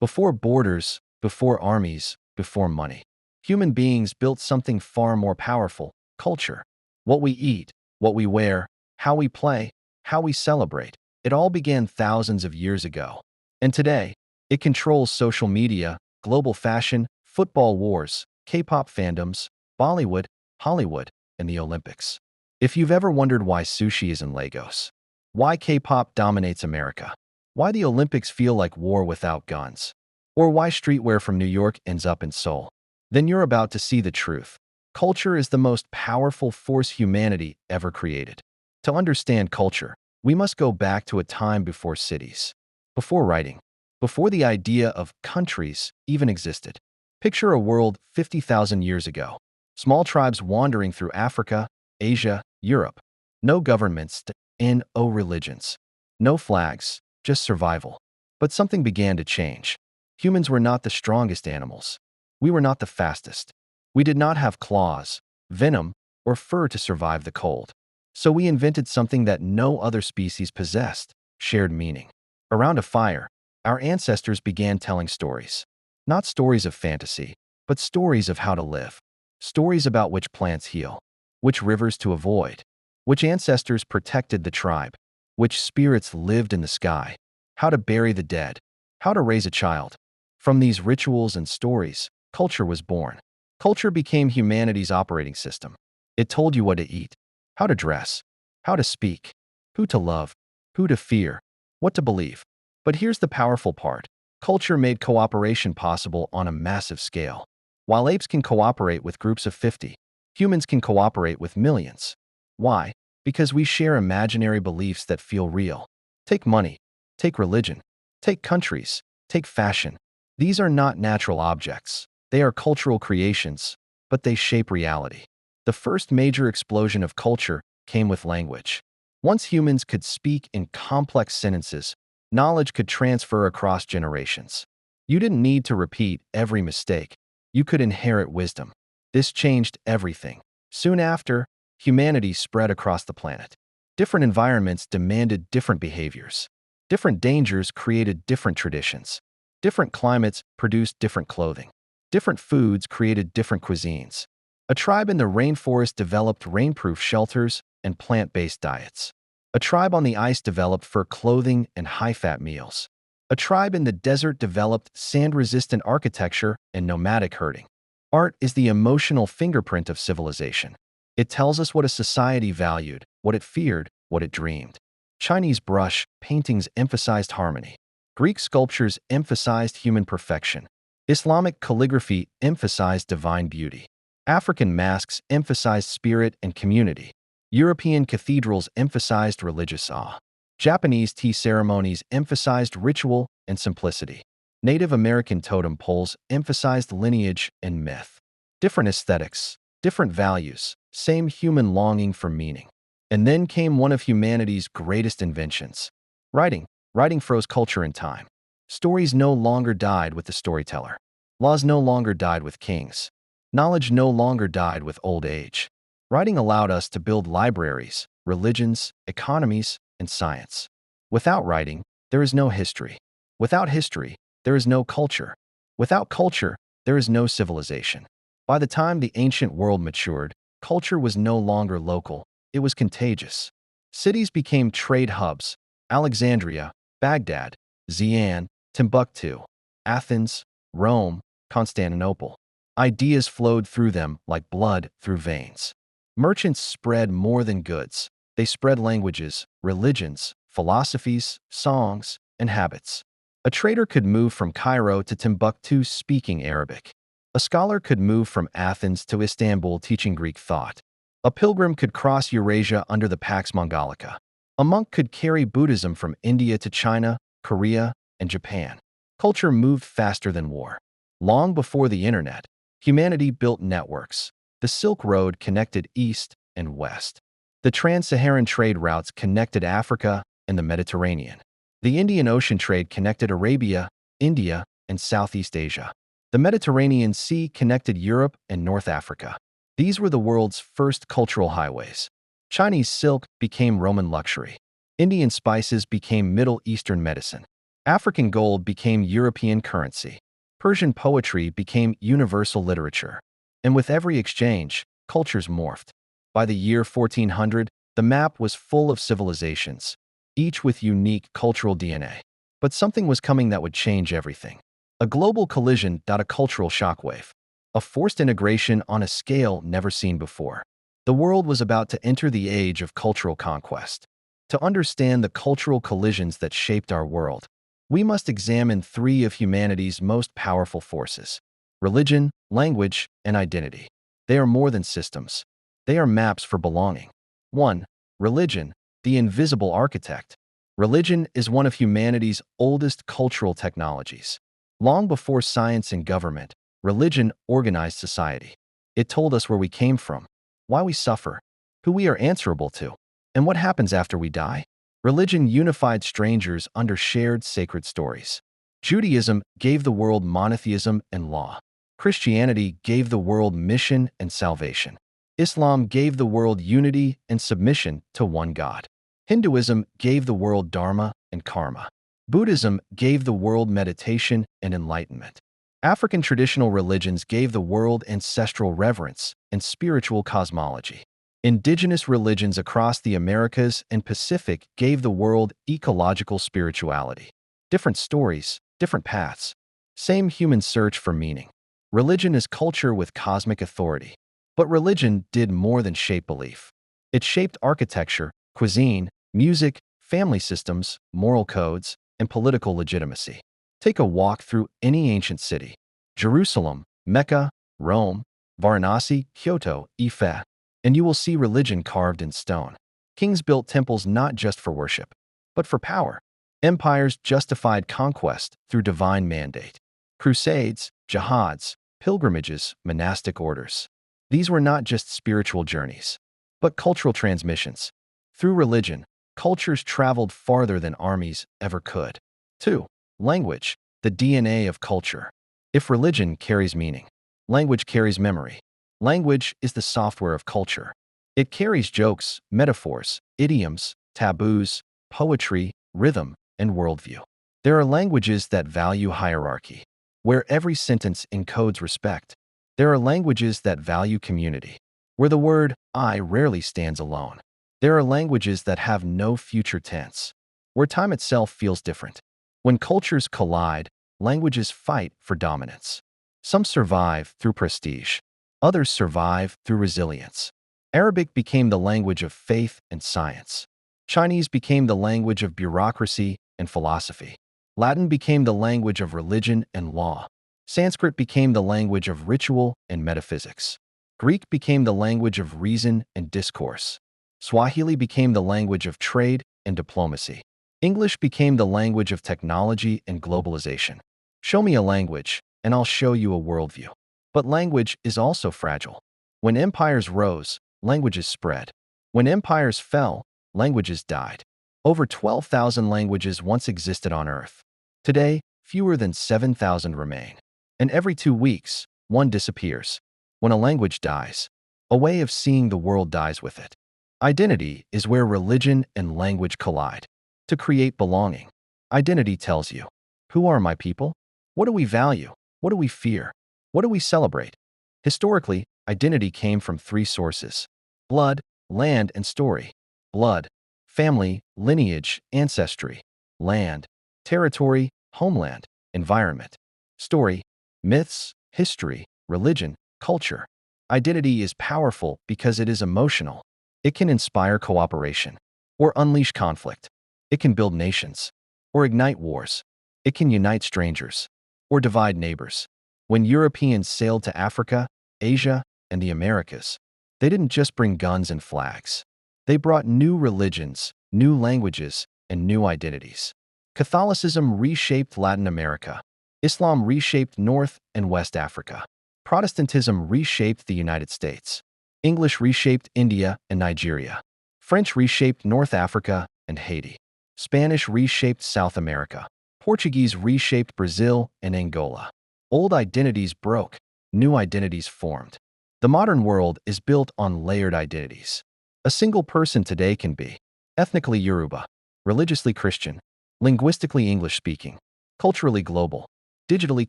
Before borders, before armies, before money. Human beings built something far more powerful: culture. What we eat, what we wear, how we play, how we celebrate. It all began thousands of years ago. And today, it controls social media, global fashion, football wars, K-pop fandoms, Bollywood, Hollywood, and the Olympics. If you've ever wondered why sushi is in Lagos, why K-pop dominates America, why the Olympics feel like war without guns, or why streetwear from New York ends up in Seoul, then you're about to see the truth. Culture is the most powerful force humanity ever created. To understand culture, we must go back to a time before cities, before writing, before the idea of countries even existed. Picture a world 50,000 years ago. Small tribes wandering through Africa, Asia, Europe. No governments and no religions. No flags, just survival. But something began to change. Humans were not the strongest animals. We were not the fastest. We did not have claws, venom, or fur to survive the cold. So we invented something that no other species possessed: shared meaning. Around a fire, our ancestors began telling stories. Not stories of fantasy, but stories of how to live. Stories about which plants heal, which rivers to avoid, which ancestors protected the tribe, which spirits lived in the sky, how to bury the dead, how to raise a child. From these rituals and stories, culture was born. Culture became humanity's operating system. It told you what to eat, how to dress, how to speak, who to love, who to fear, what to believe. But here's the powerful part. Culture made cooperation possible on a massive scale. While apes can cooperate with groups of 50, humans can cooperate with millions. Why? Because we share imaginary beliefs that feel real. Take money, take religion, take countries, take fashion. These are not natural objects. They are cultural creations, but they shape reality. The first major explosion of culture came with language. Once humans could speak in complex sentences, knowledge could transfer across generations. You didn't need to repeat every mistake. You could inherit wisdom. This changed everything. Soon after, humanity spread across the planet. Different environments demanded different behaviors. Different dangers created different traditions. Different climates produced different clothing. Different foods created different cuisines. A tribe in the rainforest developed rainproof shelters and plant-based diets. A tribe on the ice developed fur clothing and high-fat meals. A tribe in the desert developed sand-resistant architecture and nomadic herding. Art is the emotional fingerprint of civilization. It tells us what a society valued, what it feared, what it dreamed. Chinese brush paintings emphasized harmony. Greek sculptures emphasized human perfection. Islamic calligraphy emphasized divine beauty. African masks emphasized spirit and community. European cathedrals emphasized religious awe. Japanese tea ceremonies emphasized ritual and simplicity. Native American totem poles emphasized lineage and myth. Different aesthetics, different values, same human longing for meaning. And then came one of humanity's greatest inventions: writing. Writing froze culture in time. Stories no longer died with the storyteller. Laws no longer died with kings. Knowledge no longer died with old age. Writing allowed us to build libraries, religions, economies, and science. Without writing, there is no history. Without history, there is no culture. Without culture, there is no civilization. By the time the ancient world matured, culture was no longer local, it was contagious. Cities became trade hubs: Alexandria, Baghdad, Xi'an, Timbuktu, Athens, Rome, Constantinople. Ideas flowed through them like blood through veins. Merchants spread more than goods. They spread languages, religions, philosophies, songs, and habits. A trader could move from Cairo to Timbuktu speaking Arabic. A scholar could move from Athens to Istanbul teaching Greek thought. A pilgrim could cross Eurasia under the Pax Mongolica. A monk could carry Buddhism from India to China, Korea, and Japan. Culture moved faster than war. Long before the internet, humanity built networks. The Silk Road connected East and West. The Trans-Saharan trade routes connected Africa and the Mediterranean. The Indian Ocean trade connected Arabia, India, and Southeast Asia. The Mediterranean Sea connected Europe and North Africa. These were the world's first cultural highways. Chinese silk became Roman luxury. Indian spices became Middle Eastern medicine. African gold became European currency. Persian poetry became universal literature. And with every exchange, cultures morphed. By the year 1400, the map was full of civilizations, each with unique cultural DNA. But something was coming that would change everything. A global collision, a cultural shockwave. A forced integration on a scale never seen before. The world was about to enter the age of cultural conquest. To understand the cultural collisions that shaped our world, we must examine three of humanity's most powerful forces: religion, language, and identity. They are more than systems. They are maps for belonging. 1. Religion, the invisible architect. Religion is one of humanity's oldest cultural technologies. Long before science and government, religion organized society. It told us where we came from, why we suffer, who we are answerable to, and what happens after we die. Religion unified strangers under shared sacred stories. Judaism gave the world monotheism and law. Christianity gave the world mission and salvation. Islam gave the world unity and submission to one God. Hinduism gave the world dharma and karma. Buddhism gave the world meditation and enlightenment. African traditional religions gave the world ancestral reverence and spiritual cosmology. Indigenous religions across the Americas and Pacific gave the world ecological spirituality. Different stories, different paths. Same human search for meaning. Religion is culture with cosmic authority. But religion did more than shape belief. It shaped architecture, cuisine, music, family systems, moral codes, and political legitimacy. Take a walk through any ancient city: Jerusalem, Mecca, Rome, Varanasi, Kyoto, Ife, and you will see religion carved in stone. Kings built temples not just for worship, but for power. Empires justified conquest through divine mandate. Crusades, jihads, pilgrimages, monastic orders. These were not just spiritual journeys, but cultural transmissions. Through religion, cultures traveled farther than armies ever could. 2. Language, the DNA of culture. If religion carries meaning, language carries memory. Language is the software of culture. It carries jokes, metaphors, idioms, taboos, poetry, rhythm, and worldview. There are languages that value hierarchy, where every sentence encodes respect. There are languages that value community, where the word I rarely stands alone. There are languages that have no future tense, where time itself feels different. When cultures collide, languages fight for dominance. Some survive through prestige. Others survive through resilience. Arabic became the language of faith and science. Chinese became the language of bureaucracy and philosophy. Latin became the language of religion and law. Sanskrit became the language of ritual and metaphysics. Greek became the language of reason and discourse. Swahili became the language of trade and diplomacy. English became the language of technology and globalization. Show me a language, and I'll show you a worldview. But language is also fragile. When empires rose, languages spread. When empires fell, languages died. Over 12,000 languages once existed on Earth. Today, fewer than 7,000 remain. And every 2 weeks, one disappears. When a language dies, a way of seeing the world dies with it. Identity is where religion and language collide. To create belonging, identity tells you, who are my people? What do we value? What do we fear? What do we celebrate? Historically, identity came from 3 sources: blood, land, and story. Blood, family, lineage, ancestry. Land, territory, homeland, environment. Story, myths, history, religion, culture. Identity is powerful because it is emotional. It can inspire cooperation or unleash conflict. It can build nations or ignite wars. It can unite strangers or divide neighbors. When Europeans sailed to Africa, Asia, and the Americas, they didn't just bring guns and flags. They brought new religions, new languages, and new identities. Catholicism reshaped Latin America. Islam reshaped North and West Africa. Protestantism reshaped the United States. English reshaped India and Nigeria. French reshaped North Africa and Haiti. Spanish reshaped South America. Portuguese reshaped Brazil and Angola. Old identities broke, new identities formed. The modern world is built on layered identities. A single person today can be ethnically Yoruba, religiously Christian, Linguistically English-speaking, culturally global, digitally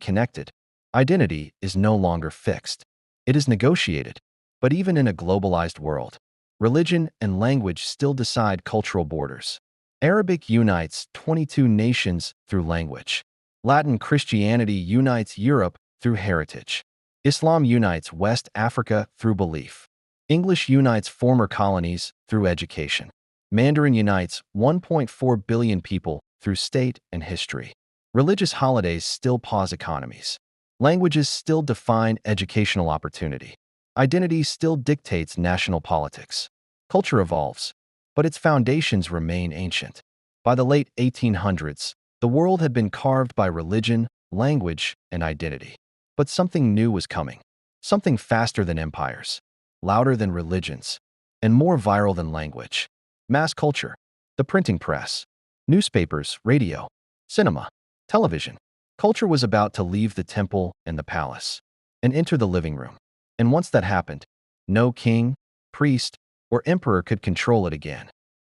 connected, identity is no longer fixed. It is negotiated. But even in a globalized world, religion and language still decide cultural borders. Arabic unites 22 nations through language. Latin Christianity unites Europe through heritage. Islam unites West Africa through belief. English unites former colonies through education. Mandarin unites 1.4 billion people through state and history. Religious holidays still pause economies. Languages still define educational opportunity. Identity still dictates national politics. Culture evolves, but its foundations remain ancient. By the late 1800s, the world had been carved by religion, language, and identity. But something new was coming. Something faster than empires, louder than religions, and more viral than language. Mass culture, the printing press, newspapers, radio, cinema, television. Culture was about to leave the temple and the palace and enter the living room. And once that happened, no king, priest, or emperor could control it again.